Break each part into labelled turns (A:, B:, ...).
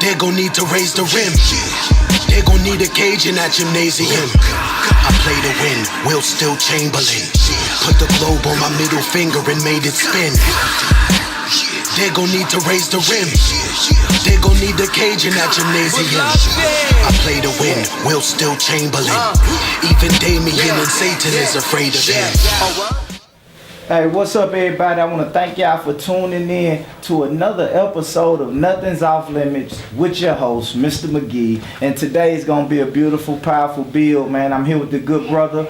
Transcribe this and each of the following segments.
A: They gon' need to raise the rim. They gon' need a cage in that gymnasium. I play to win, Will still Chamberlain. Put the globe on my middle finger and made it spin. They gon' need to raise the rim. They gon' need a cage in that gymnasium. I play to win, Will still Chamberlain. Even Damien and Satan is afraid of him.
B: Hey, what's up, everybody? I want to thank y'all for tuning in to another episode of Nothing's Off Limits with your host, Mr. McGee. And today is going to be a beautiful, powerful build, man. I'm here with the good brother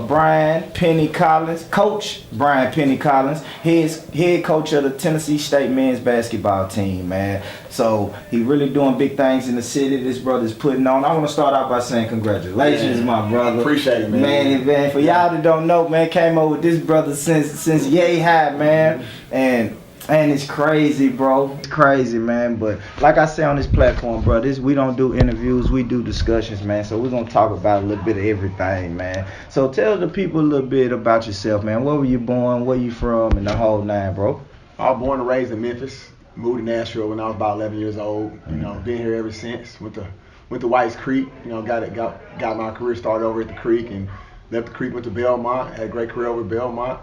B: Brian Penny Collins, Coach Brian Penny Collins, head coach of the Tennessee State men's basketball team, man. So he really doing big things in the city. This brother's putting on. I want to start out by saying congratulations, my brother.
C: Appreciate it, man.
B: Man, for y'all that don't know, man, came over with this brother since yay high, man. And it's crazy, bro. It's crazy, man. But like I say on this platform, bro, we don't do interviews, we do discussions, man. So we're gonna talk about a little bit of everything, man. So tell the people a little bit about yourself, man. Where were you born? Where you from? And the whole nine, bro.
C: I was born and raised in Memphis. Moved to Nashville when I was about 11 years old. You know, been here ever since. Went to White's Creek. You know, got my career started over at the Creek and left the Creek. Went to Belmont. Had a great career over at Belmont.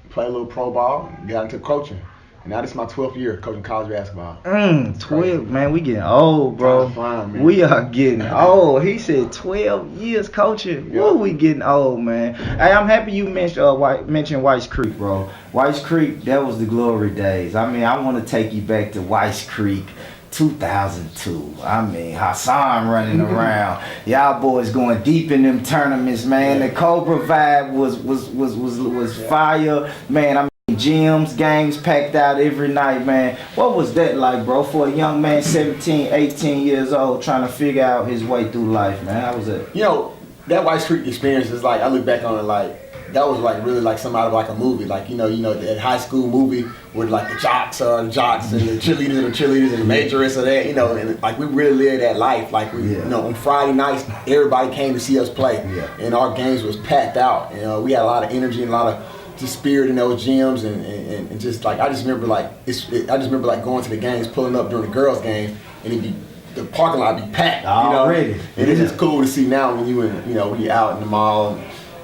C: Played a little pro ball. Got into coaching. And now this is my 12th year coaching college basketball.
B: 12, man. We getting old, bro.
C: Flying, man.
B: We are getting old. He said 12 years coaching.
C: Yep.
B: Woo, we getting old, man. Hey, I'm happy you mentioned White's Creek, bro. White's Creek, that was the glory days. I mean, I want to take you back to White's Creek. 2002. I mean, Hassan running around. Y'all boys going deep in them tournaments, man. The Cobra vibe was fire, man. I mean, gyms, games packed out every night, man. What was that like, bro, for a young man 17, 18 years old trying to figure out his way through life, man? How was it?
C: You know, that White Street experience is like, I look back on it like, that was like really like something out of like a movie. Like, you know, that high school movie where like the jocks and the cheerleaders and the majorists of that, you know, and like we really lived that life. Like we, you know, on Friday nights, everybody came to see us play. And our games was packed out. You know, we had a lot of energy and a lot of just spirit in those gyms and just like I just remember like going to the games, pulling up during the girls' game, and the parking lot be packed.
B: Already.
C: You know? And it's just cool to see now when you out in the mall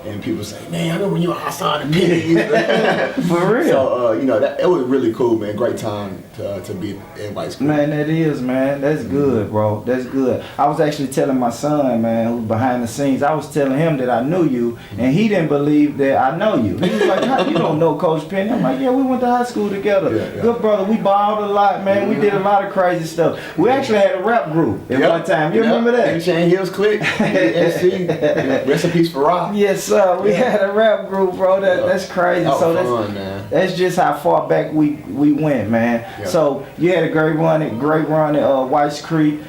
C: and people say, man, I remember when you were outside the pit.
B: For real.
C: So you know, it was really cool, man. Great time to be at everybody's school.
B: Man, that is, man. That's good, bro. That's good. I was actually telling my son, man, who's behind the scenes, I was telling him that I knew you, and he didn't believe that I know you. He was like, how you don't know Coach Penny? I'm like, yeah, we went to high school together. Yeah. Good brother. We balled a lot, man. We did a lot of crazy stuff. We actually had a rap group at one time. You remember that?
C: Shane Hills Click, SC, rest in peace for Rob.
B: Yes, sir. We had a rap group, bro. That's crazy.
C: So that's
B: just how far back we went, man. So you had a great run at White's Creek.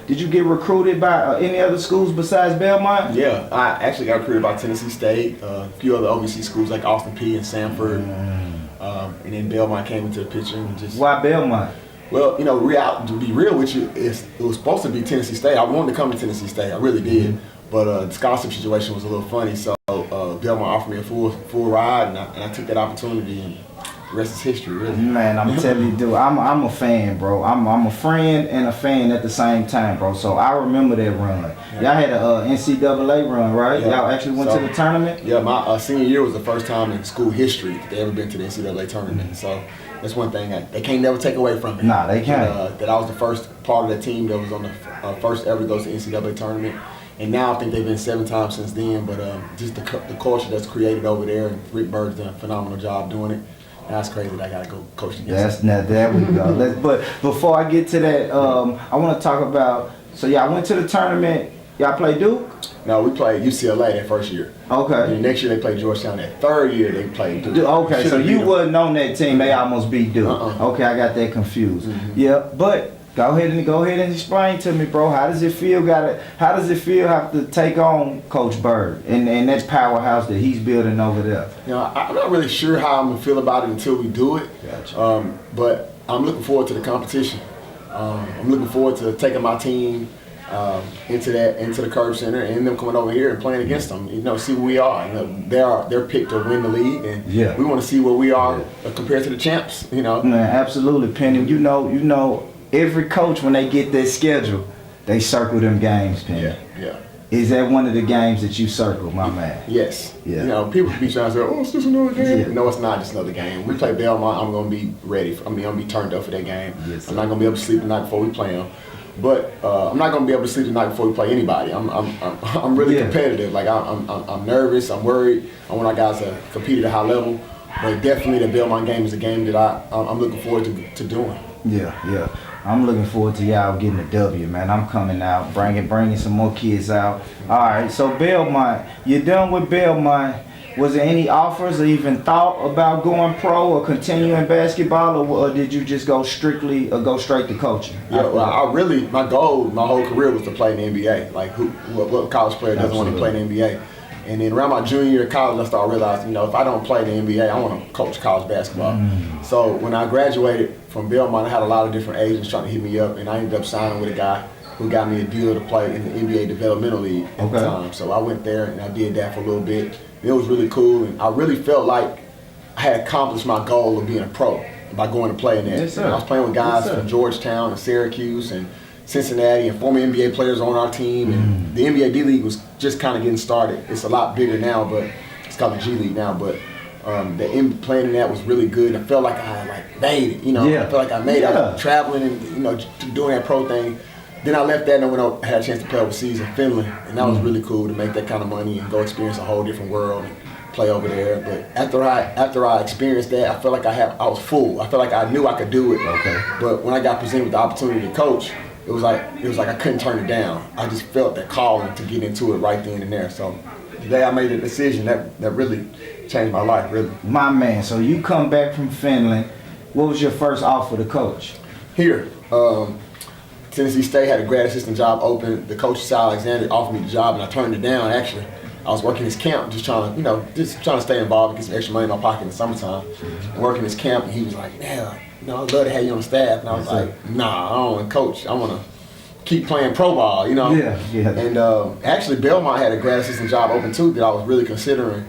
B: Did you get recruited by any other schools besides Belmont?
C: Yeah, I actually got recruited by Tennessee State, a few other OVC schools like Austin P and Sanford, and then Belmont came into the picture.
B: Why Belmont?
C: Well, you know, to be real with you, it was supposed to be Tennessee State. I wanted to come to Tennessee State, I really did, but the scholarship situation was a little funny, so Belmont offered me a full ride, and I took that opportunity, and the rest is history, really. Man,
B: I'm telling you, dude, I'm a fan, bro. I'm a friend and a fan at the same time, bro. So I remember that run. Y'all had a NCAA run, right? Y'all actually went to the tournament?
C: Yeah, my senior year was the first time in school history that they ever been to the NCAA tournament. So that's one thing they can't never take away from me.
B: Nah, they can't.
C: That I was the first part of the team that was on the first ever goes to the NCAA tournament. And now I think they've been 7 times since then, but just the culture that's created over there, and Rick Bird's done a phenomenal job doing it. That's crazy that I got to go coach against.
B: There we go. But before I get to that, I want to talk about, so y'all went to the tournament, y'all played Duke?
C: No, we played UCLA that first year.
B: Okay.
C: And next year they played Georgetown. That third year they played Duke.
B: Okay, so you wasn't on that team, they almost beat Duke. Okay, I got that confused. Yeah, but Go ahead and explain to me, bro. How does it feel? How does it feel have to take on Coach Bird and that powerhouse that he's building over there?
C: You know, I'm not really sure how I'm gonna feel about it until we do it.
B: Gotcha.
C: But I'm looking forward to the competition. I'm looking forward to taking my team into the Curve Center and them coming over here and playing against them. You know, see where we are. You know, they're picked to win the league, and we want to see where we are compared to the champs. You know.
B: Man, absolutely, Penny. You know. every coach when they get their schedule, they circle them games, Penny.
C: Yeah.
B: Is that one of the games that you circle, my man?
C: Yes.
B: Yeah.
C: You know, people be trying to say, "Oh, it's just another game."
B: Yeah.
C: No, it's not just another game. We play Belmont. I'm gonna be ready. I'm gonna be turned up for that game.
B: Yes,
C: I'm not gonna be able to sleep the night before we play them. But I'm not gonna be able to sleep the night before we play anybody. I'm really competitive. Like I'm nervous. I'm worried. I want our guys to compete at a high level. But definitely the Belmont game is a game that I'm looking forward to doing.
B: Yeah. I'm looking forward to y'all getting a W, man. I'm coming out, bringing some more kids out. All right, so Belmont, you're done with Belmont. Was there any offers or even thought about going pro or continuing basketball, or did you just go straight to coaching?
C: Yeah, well, my goal, my whole career was to play in the NBA. Like, what college player doesn't want to play in the NBA? And then around my junior year of college, I started realizing, if I don't play in the NBA, I want to coach college basketball. So when I graduated from Belmont, I had a lot of different agents trying to hit me up, and I ended up signing with a guy who got me a deal to play in the NBA Developmental League at the time. So I went there and I did that for a little bit. It was really cool, and I really felt like I had accomplished my goal of being a pro by going to play in that.
B: Yes, sir.
C: I was playing with guys from Georgetown and Syracuse and Cincinnati and former NBA players on our team, and the NBA D-League was just kind of getting started. It's a lot bigger now, but it's called the G-League now, but playing in that was really good. I felt like I had made it, I felt like I made it. I was traveling and, doing that pro thing. Then I left that and I went out, had a chance to play overseas in Finland, and that was really cool to make that kind of money and go experience a whole different world and play over there. But after I experienced that, I felt like I was full. I felt like I knew I could do it.
B: Okay.
C: But when I got presented with the opportunity to coach, it was like I couldn't turn it down. I just felt that calling to get into it right then and there. So today I made a decision that really changed my life, really.
B: My man, so you come back from Finland. What was your first offer to coach?
C: Here, Tennessee State had a grad assistant job open. The coach, Sal Alexander, offered me the job, and I turned it down, actually. I was working his camp, just trying to stay involved and get some extra money in my pocket in the summertime. And working his camp, and he was like, "Yeah, I'd love to have you on the staff." And I was like, "Nah, I don't want to coach. I want to keep playing pro ball,
B: Yeah.
C: And actually, Belmont had a grad assistant job open too that I was really considering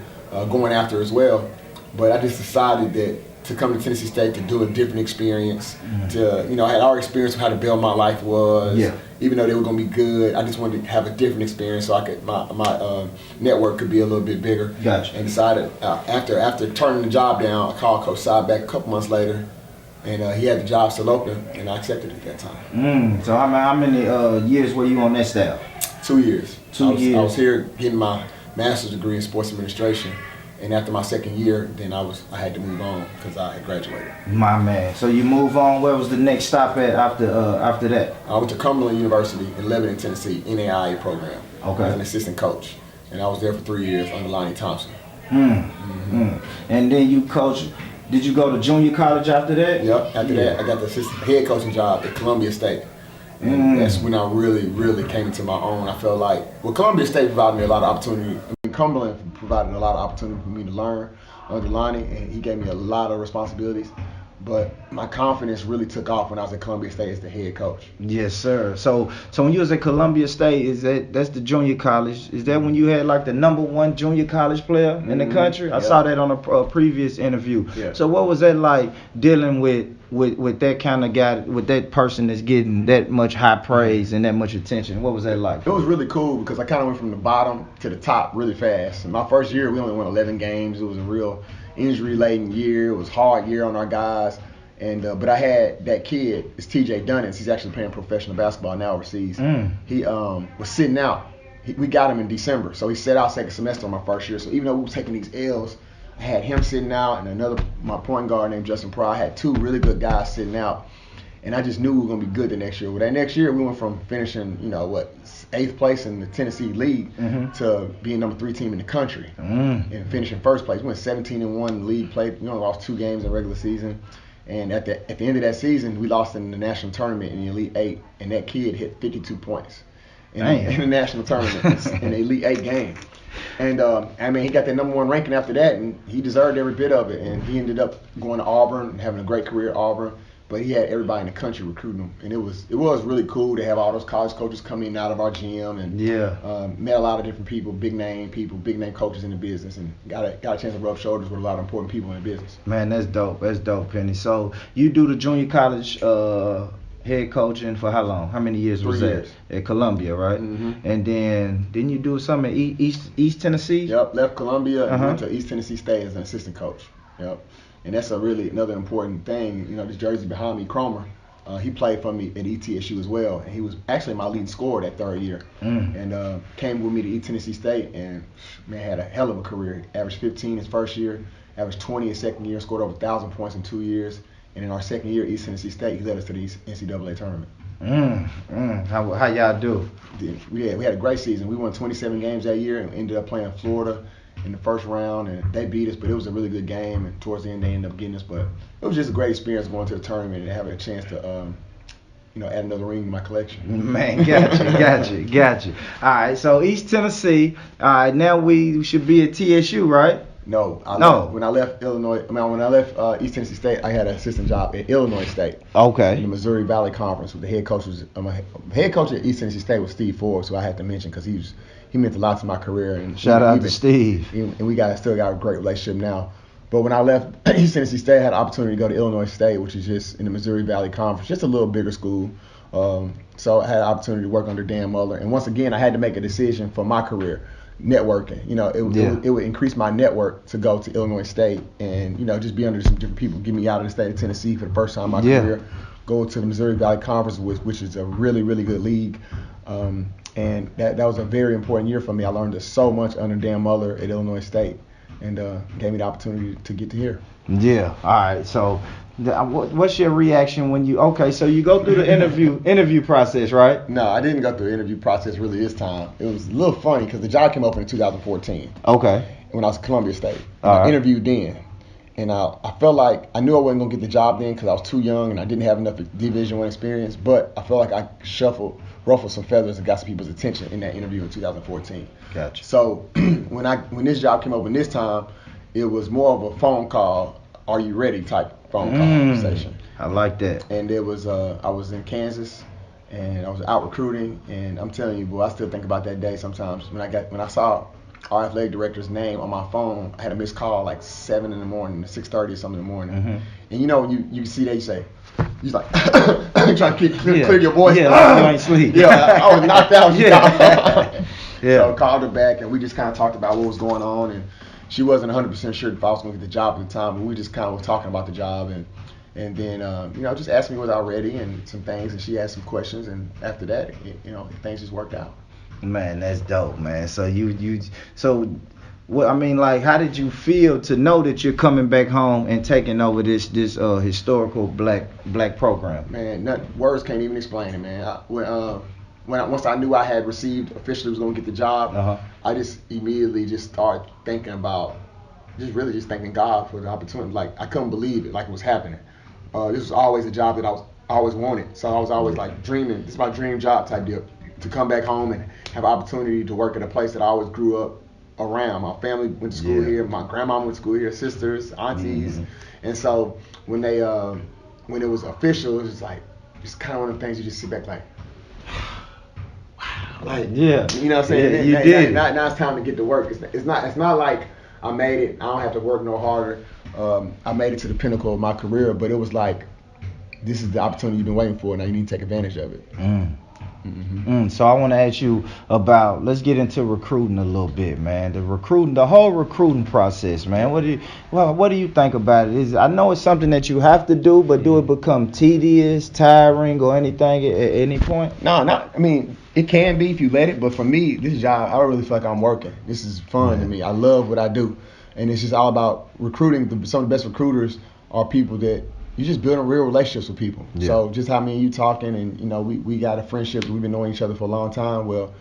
C: going after as well. But I just decided that to come to Tennessee State to do a different experience. I had already experienced how the Belmont life was.
B: Yeah.
C: Even though they were going to be good, I just wanted to have a different experience so I could my network could be a little bit bigger.
B: Gotcha.
C: And decided after turning the job down, I called Coach Sy back a couple months later, and he had the job still open, and I accepted it at that time.
B: So how many years were you on that staff?
C: 2 years.
B: 2 years.
C: I was here getting my master's degree in sports administration. And after my second year, then I had to move on because I had graduated.
B: My man. So you move on. Where was the next stop at after that?
C: I went to Cumberland University in Lebanon, Tennessee, NAIA program.
B: Okay.
C: As an assistant coach, and I was there for 3 years under Lonnie Thompson.
B: And then you coach. Did you go to junior college after that?
C: Yep. After that, I got the head coaching job at Columbia State. And that's when I really, really came into my own. I felt like, Columbia State provided me a lot of opportunity. Cumberland provided a lot of opportunity for me to learn under Lonnie, and he gave me a lot of responsibilities. But my confidence really took off when I was at Columbia State as the head coach.
B: Yes, sir. So when you was at Columbia State, that's the junior college? Is that when you had the #1 junior college player in the country? I saw that on a previous interview.
C: Yeah.
B: So what was that like dealing with that kind of guy, with that person that's getting that much high praise and that much attention? What was that like?
C: It was really cool because I kind of went from the bottom to the top really fast. In my first year, we only won 11 games. It was a real injury-laden year. It was a hard year on our guys. And but I had that kid, it's TJ Dunnins. He's actually playing professional basketball now overseas. He was sitting out. We got him in December, so he sat out second semester on my first year. So even though we were taking these L's, I had him sitting out and my point guard named Justin Pryor. I had 2 really good guys sitting out. And I just knew we were going to be good the next year. Well, that next year, we went from finishing, 8th place in the Tennessee League to being number 3 team in the country and finishing first place. We went 17-1 in the league, played, lost 2 games in the regular season. And at the end of that season, we lost in the national tournament in the Elite 8, and that kid hit 52 points in the national tournament in the Elite 8 game. And he got that #1 ranking after that, and he deserved every bit of it. And he ended up going to Auburn and having a great career at Auburn. But he had everybody in the country recruiting him, and it was really cool to have all those college coaches coming in and out of our gym, and met a lot of different people, big name coaches in the business, and got a chance to rub shoulders with a lot of important people in the business.
B: Man, that's dope. That's dope, Penny. So you do the junior college head coaching for how long? How many years was
C: 3
B: that?
C: years.
B: At Columbia, right?
C: Mm-hmm.
B: And then didn't you do something at East Tennessee?
C: Yep, left Columbia and went to East Tennessee State as an assistant coach. Yep, and that's another important thing. You know, this jersey behind me, Cromer, he played for me at ETSU as well, and he was actually my leading scorer that third year. And came with me to East Tennessee State, and man, had a hell of a career. Averaged 15 his first year, averaged 20 his second year, scored over 1,000 points in 2 years. And in our second year at East Tennessee State, he led us to the NCAA tournament.
B: How y'all do?
C: We had a great season. We won 27 games that year and ended up playing Florida in the first round, and they beat us, but it was a really good game, and towards the end they ended up getting us. But it was just a great experience going to the tournament and having a chance to add another ring to my collection.
B: Man, got you. All right, so East Tennessee. All right, now we should be at TSU, right?
C: No. When I left East Tennessee State, I had an assistant job at Illinois State.
B: Okay.
C: In the Missouri Valley Conference. With the head coach head coach at East Tennessee State was Steve Forbes, who I had to mention because he meant a lot to my career. And
B: shout out to Steve.
C: And we still got a great relationship now. But when I left East Tennessee State, I had the opportunity to go to Illinois State, which is just in the Missouri Valley Conference, just a little bigger school. So I had the opportunity to work under Dan Muller. And once again, I had to make a decision for my career. Networking, it would increase my network to go to Illinois State and just be under some different people, get me out of the state of Tennessee for the first time in my career, go to the Missouri Valley Conference, which is a really, really good league, and that was a very important year for me. I learned so much under Dan Muller at Illinois State, and gave me the opportunity to get to here.
B: Yeah. All right. So, what's your reaction when you so you go through the interview process, right?
C: No, I didn't go through the interview process really this time. It was a little funny because the job came open in 2014.
B: Okay.
C: When I was at Columbia State, I interviewed then, and I felt like I knew I wasn't gonna get the job then because I was too young and I didn't have enough Division I experience. But I felt like I ruffled some feathers and got some people's attention in that interview in 2014.
B: Gotcha.
C: So when this job came open this time, it was more of a phone call, are you ready type phone conversation.
B: I like that.
C: And it was I was in Kansas and I was out recruiting, and I'm telling you, boy, I still think about that day sometimes. When I saw our athletic director's name on my phone, I had a missed call like 7 in the morning, 6:30 or something in the morning. And when you see that, you say, he's like trying to clear your voice.
B: Yeah, you ain't sleep.
C: Yeah, I was knocked out.
B: Yeah.
C: So I called her back, and we just kind of talked about what was going on, and she wasn't 100% sure if I was going to get the job at the time, but we just kind of were talking about the job, and then just asked me was I ready and some things, and she asked some questions, and after that, things just worked out.
B: Man, that's dope, man. So how did you feel to know that you're coming back home and taking over this historical black program?
C: Man, words can't even explain it, man. Once I knew I had officially was going to get the job, I just immediately just started thinking about, just thanking God for the opportunity. Like, I couldn't believe it, like it was happening. This was always a job that I always wanted. So I was always like dreaming. This is my dream job type deal, to come back home and have an opportunity to work at a place that I always grew up around. My family went to school here. My grandma went to school here, sisters, aunties. And so when it was official, it was like, it's kind of one of the things you just sit back like, like, you know what I'm saying?
B: You did.
C: Now it's time to get to work. It's not like I made it. I don't have to work no harder. I made it to the pinnacle of my career, but it was like, this is the opportunity you've been waiting for. Now you need to take advantage of it.
B: So I want to ask you about, let's get into recruiting a little bit, man. The whole recruiting process, man. What do you think about it? I know it's something that you have to do, but do it become tedious, tiring, or anything at any point?
C: No, I mean, it can be if you let it, but for me, this job, I don't really feel like I'm working. This is fun to me. I love what I do, and it's just all about recruiting. Some of the best recruiters are people that you just building real relationships with people. Yeah. So just how me and you talking, and we got a friendship. We've been knowing each other for a long time. Well,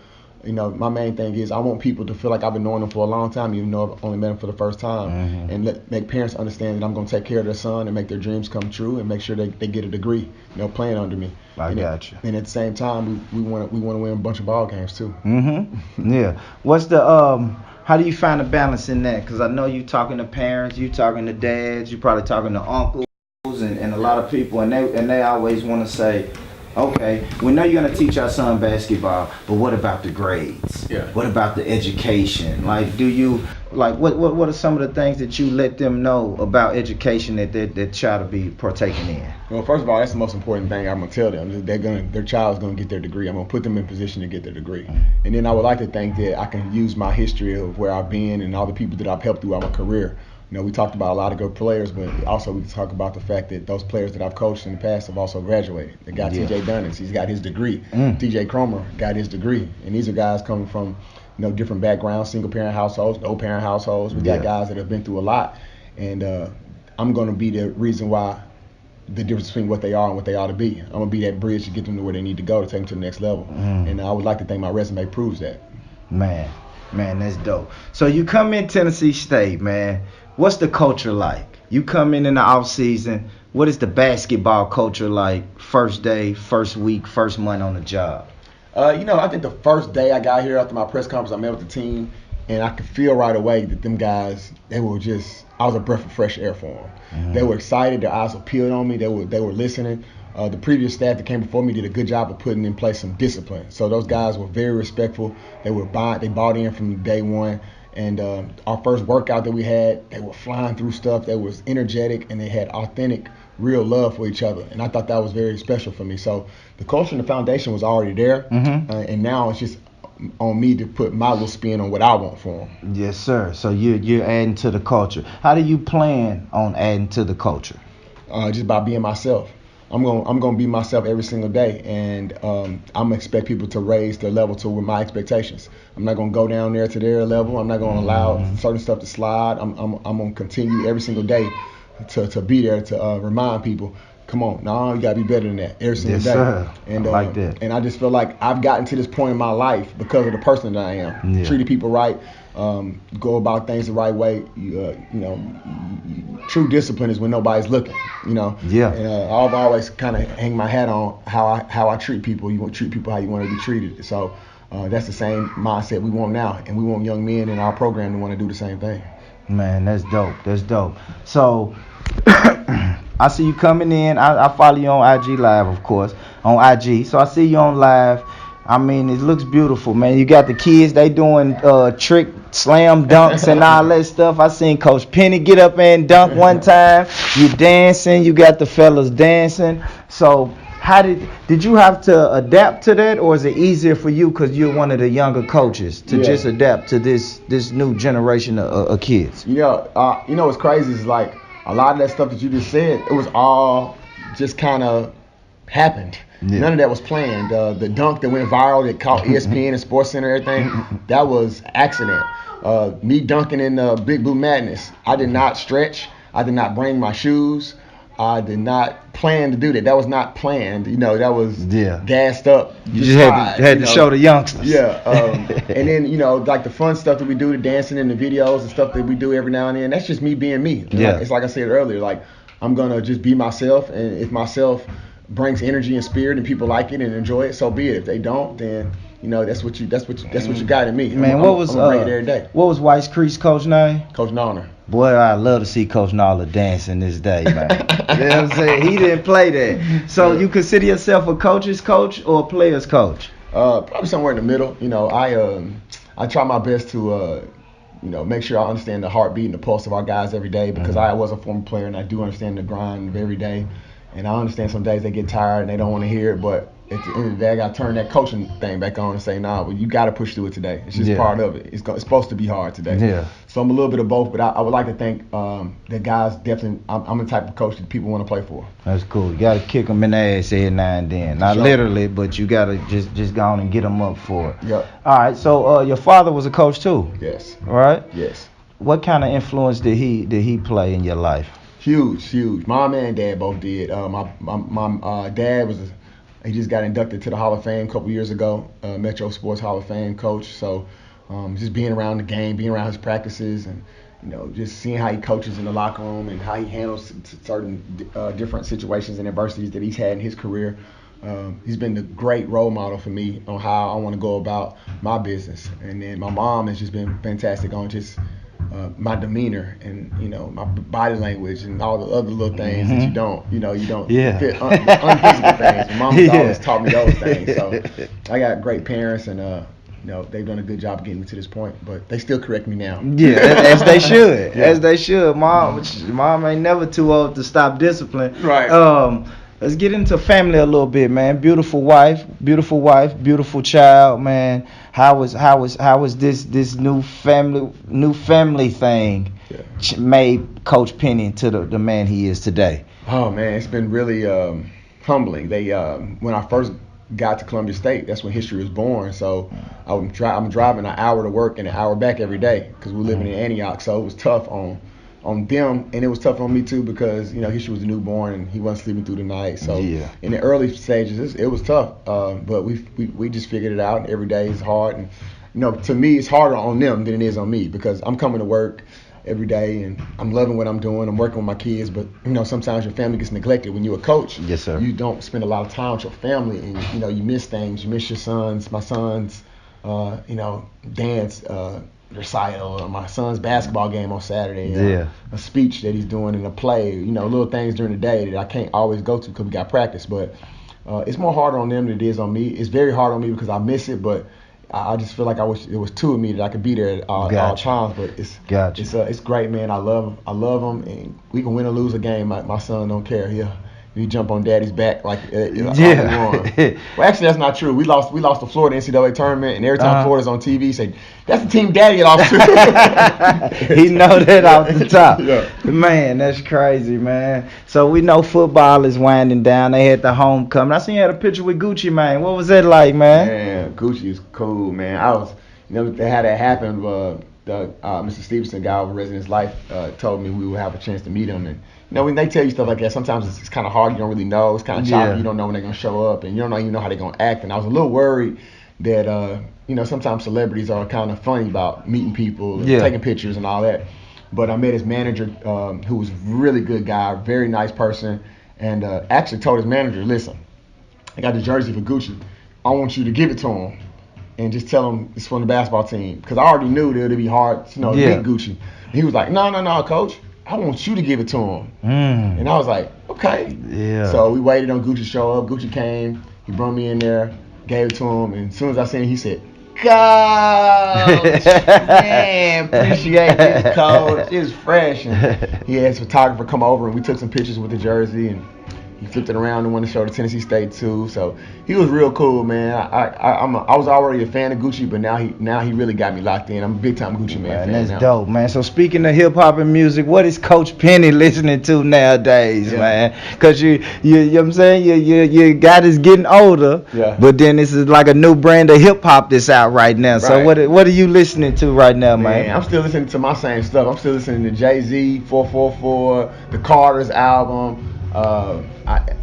C: my main thing is I want people to feel like I've been knowing them for a long time, even though I've only met them for the first time, and make parents understand that I'm going to take care of their son and make their dreams come true, and make sure they get a degree, playing under me.
B: I got you.
C: And at the same time, we want to win a bunch of ball games too.
B: Yeah. What's the how do you find a balance in that? Because I know you talking to parents, you talking to dads, you probably talking to uncles. And a lot of people, and they always want to say, Okay, we know you're gonna teach our son basketball, but what about the grades?
C: Yeah.
B: What about the education? Like, do you like what are some of the things that you let them know about education that child to be partaking in?
C: Well, first of all, that's the most important thing I'm gonna tell them. Their child's gonna get their degree. I'm gonna put them in position to get their degree, and then I would like to think that I can use my history of where I've been and all the people that I've helped throughout my career. You know, we talked about a lot of good players, but also we talk about the fact that those players that I've coached in the past have also graduated. They got
B: Yeah.
C: T.J. Dunnins, he's got his degree.
B: Mm.
C: T.J. Cromer got his degree, and these are guys coming from different backgrounds, single parent households, no parent households. We got
B: Yeah.
C: guys that have been through a lot, and I'm going to be the reason why the difference between what they are and what they ought to be. I'm gonna be that bridge to get them to where they need to go to take them to the next level. And I would like to think my resume proves that.
B: Man, that's dope. So you come in Tennessee State, man. What's the culture like? You come in the off season. What is the basketball culture like? First day, first week, first month on the job.
C: I think the first day I got here after my press conference, I met with the team, and I could feel right away that them guys, I was a breath of fresh air for them. They were excited. Their eyes were peeled on me. They were listening. The previous staff that came before me did a good job of putting in place some discipline. So those guys were very respectful. They bought in from day one. And our first workout that we had, they were flying through stuff. They was energetic, and they had authentic, real love for each other. And I thought that was very special for me. So the culture and the foundation was already there. And now it's just on me to put my little spin on what I want for them.
B: Yes, sir. So you're adding to the culture. How do you plan on adding to the culture?
C: Just by being myself. I'm gonna be myself every single day, and I'm gonna expect people to raise their level to my expectations. I'm not gonna go down there to their level. I'm not gonna allow certain stuff to slide. I'm gonna continue every single day to be there to remind people. Come on, no, you gotta be better than that every single day.
B: Sir.
C: And
B: I like that.
C: And I just feel like I've gotten to this point in my life because of the person that I am.
B: Yeah.
C: Treating people right, go about things the right way. True discipline is when nobody's looking.
B: Yeah.
C: And I've always kind of hang my hat on how I treat people. You want to treat people how you want to be treated. So that's the same mindset we want now, and we want young men in our program to want to do the same thing.
B: Man, that's dope. That's dope. So I see you coming in. I follow you on IG Live, of course, on IG. So I see you on live. I mean, it looks beautiful, man. You got the kids, they doing trick slam dunks and all that stuff. I seen Coach Penny get up and dunk one time. You dancing, you got the fellas dancing. So how did you have to adapt to that, or is it easier for you because you're one of the younger coaches to just adapt to this new generation of kids?
C: What's crazy is like a lot of that stuff that you just said, it was all just kind of happened.
B: Yeah.
C: None of that was planned. The dunk that went viral that caught ESPN and Sports Center and everything, that was accident. Me dunking in Big Blue Madness, I did not stretch. I did not bring my shoes. I did not plan to do that. That was not planned. That was gassed up.
B: You just had to show the youngsters.
C: Yeah. And then, like the fun stuff that we do, the dancing and the videos and stuff that we do every now and then, that's just me being me.
B: Yeah.
C: It's like I said earlier, like I'm going to just be myself. And if myself brings energy and spirit and people like it and enjoy it, so be it. If they don't, then that's what you got in me.
B: Man,
C: I'm gonna bring it every day.
B: What was White Creek's coach name?
C: Coach Nallner.
B: Boy, I'd love to see Coach Nallner dancing this day, man. You know what I'm saying? He didn't play that. So you consider yourself a coach's coach or a player's coach?
C: Probably somewhere in the middle. I try my best to make sure I understand the heartbeat and the pulse of our guys every day, because I was a former player and I do understand the grind of every day. And I understand some days they get tired and they don't want to hear it, but at the end of the day, I got to turn that coaching thing back on and say, well, you got to push through it today. It's just part of it. It's supposed to be hard today.
B: Yeah.
C: So I'm a little bit of both, but I would like to think that guys definitely, I'm the type of coach that people want to play for.
B: That's cool. You got to kick them in the ass every now and then. Not literally, but you got to just go on and get them up for it.
C: Yep.
B: All right, so your father was a coach too?
C: Yes.
B: Right?
C: Yes.
B: What kind of influence did he play in your life?
C: Huge. Mom and dad both did. My dad he just got inducted to the Hall of Fame a couple years ago, Metro Sports Hall of Fame coach. So just being around the game, being around his practices, and just seeing how he coaches in the locker room and how he handles certain different situations and adversities that he's had in his career. He's been a great role model for me on how I want to go about my business. And then my mom has just been fantastic on just my demeanor and my body language and all the other little things that you don't fit unphysical things. My mama's always taught me those things. So I got great parents and they've done a good job getting me to this point, but they still correct me now.
B: Yeah, as they should. As they should. Mom ain't never too old to stop discipline.
C: Right.
B: Let's get into family a little bit, man. Beautiful wife, beautiful child, man. How was this new family thing made Coach Penny into the man he is today?
C: Oh man, it's been really humbling. They when I first got to Columbia State, that's when history was born. So I'm driving an hour to work and an hour back every day because we're living in Antioch. So it was tough on them, and it was tough on me too because history was a newborn and he wasn't sleeping through the night. So in the early stages, it was tough. But we just figured it out. Every day is hard, and to me, it's harder on them than it is on me because I'm coming to work every day and I'm loving what I'm doing. I'm working with my kids, but sometimes your family gets neglected. When you're a coach,
B: yes, sir,
C: you don't spend a lot of time with your family, and you miss things. You miss my son's dance recital, or my son's basketball game on Saturday, a speech that he's doing in a play, little things during the day that I can't always go to because we got practice. But it's more harder on them than it is on me. It's very hard on me because I miss it, but I just feel like I wish it was two of me that I could be there at all times. But it's great, man. I love them, and we can win or lose a game. My son don't care. He jump on daddy's back like Well, actually, that's not true. We lost to Florida NCAA tournament, and every time Florida's on TV, he say that's the team daddy lost to.
B: He know that off the top. Man, that's crazy, man. So we know football is winding down. They had the homecoming. I seen you had a picture with Gucci, man. What was that like, man?
C: Man, Gucci is cool, man. I was, they had that happen. Mr. Stevenson, guy over Residence Life, told me we would have a chance to meet him, and when they tell you stuff like that, sometimes it's kind of hard. You don't really know. It's kind of choppy. You don't know when they're gonna show up, and you don't even know how they're gonna act. And I was a little worried that sometimes celebrities are kind of funny about meeting people, and taking pictures and all that. But I met his manager, who was a really good guy, very nice person, and actually told his manager, "Listen, I got the jersey for Gucci. I want you to give it to him, and just tell him it's from the basketball team, because I already knew that it'd be hard, to beat Gucci." And he was like, "No, coach. I want you to give it to him." And I was like, okay. Yeah. So we waited on Gucci to show up. Gucci came. He brought me in there, gave it to him. And as soon as I seen him, he said, "Coach, man, appreciate this, coach. It's fresh." And he had his photographer come over, and we took some pictures with the jersey. And he flipped it around and wanted to show to Tennessee State too. So he was real cool, man. I was already a fan of Gucci, but now he really got me locked in. I'm a big time Gucci man.
B: That's now dope, man. So speaking of hip hop and music, what is Coach Penny listening to nowadays, man? Because you know what I'm saying, your guy is getting older, but then this is like a new brand of hip hop that's out right now. So what are you listening to right now, man?
C: I'm still listening to my same stuff. I'm still listening to Jay-Z, 444, the Carter's album. I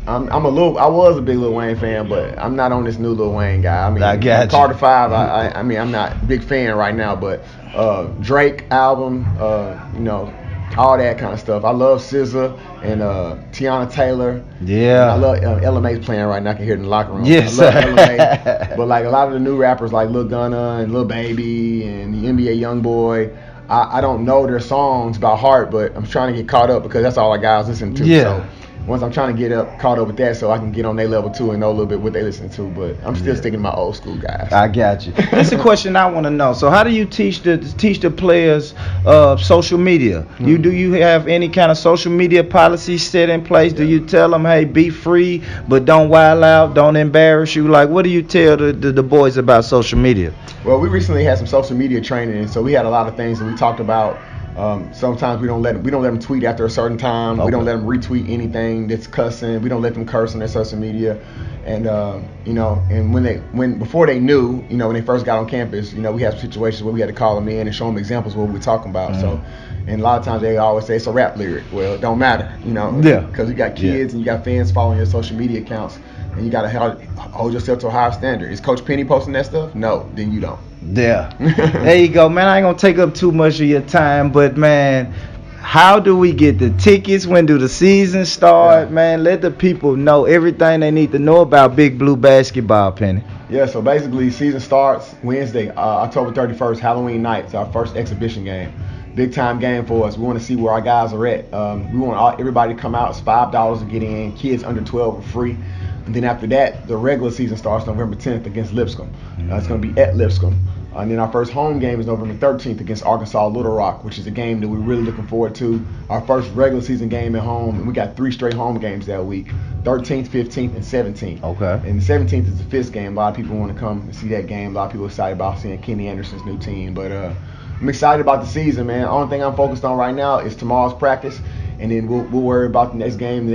C: was a big Lil Wayne fan, but I'm not on this new Lil Wayne guy. I mean, Carter 5. I mean, I'm not a big fan right now, but Drake album, all that kind of stuff. I love SZA and Tiana Taylor. Yeah. I love LMA's playing right now. I can hear it in the locker room.
B: Yes.
C: I love LMA. But like a lot of the new rappers like Lil Gunna and Lil Baby and the NBA Youngboy, I don't know their songs by heart, but I'm trying to get caught up because that's all I guys listen to. Yeah. So once I'm trying to get caught up with that, so I can get on their level too and know a little bit what they listen to. But I'm still sticking to my old school guys.
B: I got you. That's a question I want to know. So how do you teach the players social media? Do you have any kind of social media policy set in place? Do you tell them, hey, be free, but don't wild out, don't embarrass you? Like, what do you tell the boys about social media?
C: Well, we recently had some social media training, and so we had a lot of things that we talked about. Sometimes we don't let them tweet after a certain time. Okay. We don't let them retweet anything that's cussing. We don't let them curse on their social media. And and before they knew, when they first got on campus, we had situations where we had to call them in and show them examples of what we're talking about. Mm-hmm. So, and a lot of times they always say it's a rap lyric. Well, it don't matter, because you got kids and you got fans following your social media accounts, and you got to hold yourself to a higher standard. Is Coach Penny posting that stuff? No, then you don't.
B: Yeah. There you go, man. I ain't gonna take up too much of your time, but man, how do we get the tickets? When do the season start? Yeah. Man, let the people know everything they need to know about Big Blue basketball, Penny.
C: Yeah, so basically season starts Wednesday, October 31st, Halloween night. It's our first exhibition game.
D: big time game for us. We want to see where our guys are at. We want everybody to come out. It's $5 to get in. Kids under 12 are free. And then after that, the regular season starts November 10th against Lipscomb. It's going to be at Lipscomb. And then our first home game is November 13th against Arkansas Little Rock, which is a game that we're really looking forward to. Our first regular season game at home, and we got 3 straight home games that week, 13th, 15th, and 17th.
B: Okay.
D: And the 17th is the fifth game. A lot of people want to come and see that game. A lot of people are excited about seeing Kenny Anderson's new team. But I'm excited about the season, man. The only thing I'm focused on right now is tomorrow's practice, and then we'll worry about the next game.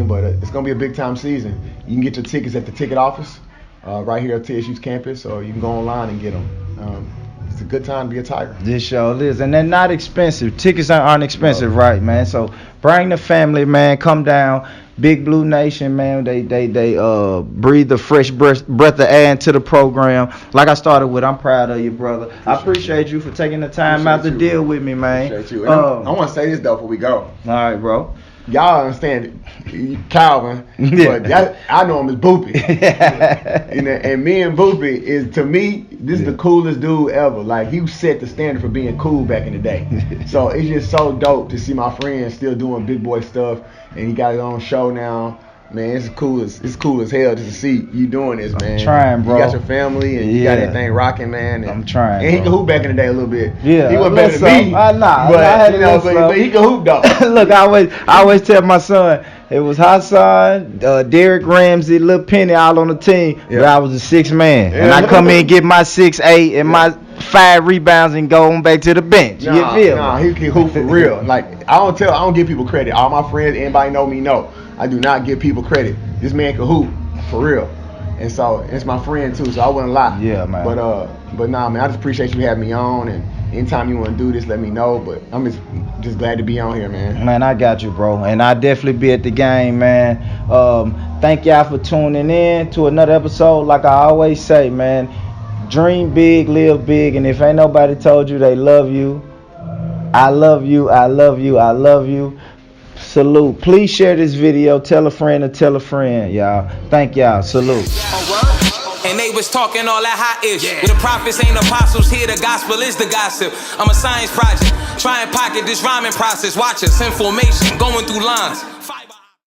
D: But it's going to be a big-time season. You can get your tickets at the ticket office right here at TSU's campus, or you can go online and get them. It's a good time to be a Tiger.
B: This show is, and they're not expensive. Tickets aren't expensive, right, man? So bring the family, man. Come down. Big Blue Nation, man. They breathe the fresh breath of air into the program. Like I started with, I'm proud of you, brother. I appreciate you for taking the time out to deal with me, man.
D: Appreciate you. I want to say this though before we go.
B: All right, bro.
D: Y'all understand Calvin, but I know him as Boopy. And me and Boopy is, to me, this is the coolest dude ever. Like, he set the standard for being cool back in the day. So it's just so dope to see my friend still doing big boy stuff, and he got his own show now. Man, it's cool as hell just to see you doing this, man.
B: I'm trying, bro.
D: You got your family and you got everything rocking, man. And,
B: I'm trying.
D: And he could hoop back in the day a little bit.
B: Yeah,
D: he wasn't better than me. But he could hoop though.
B: Look, I always tell my son, it was Hassan, Derek Ramsey, Lil Penny all on the team, but I was the 6th man, and I come in and get my 6'8" and my 5 rebounds and go on back to the bench. You feel?
D: Nah, he can hoop for real. Like, I don't give people credit. All my friends, anybody know me know. I do not give people credit. This man can hoop for real, and so it's my friend too. So I wouldn't lie.
B: Yeah, man.
D: But nah, man. I just appreciate you having me on, and anytime you want to do this, let me know. But I'm just glad to be on here, man.
B: Man, I got you, bro, and I definitely be at the game, man. Thank y'all for tuning in to another episode. Like I always say, man, dream big, live big, and if ain't nobody told you they love you, I love you. I love you. I love you. Salute. Please share this video. Tell a friend to tell a friend, y'all. Thank y'all. Salute.
E: And they was talking all that hot ish. Yeah. The prophets ain't apostles here, the gospel is the gossip. I'm a science project, try and pocket this rhyming process. Watch us in formation, going through lines.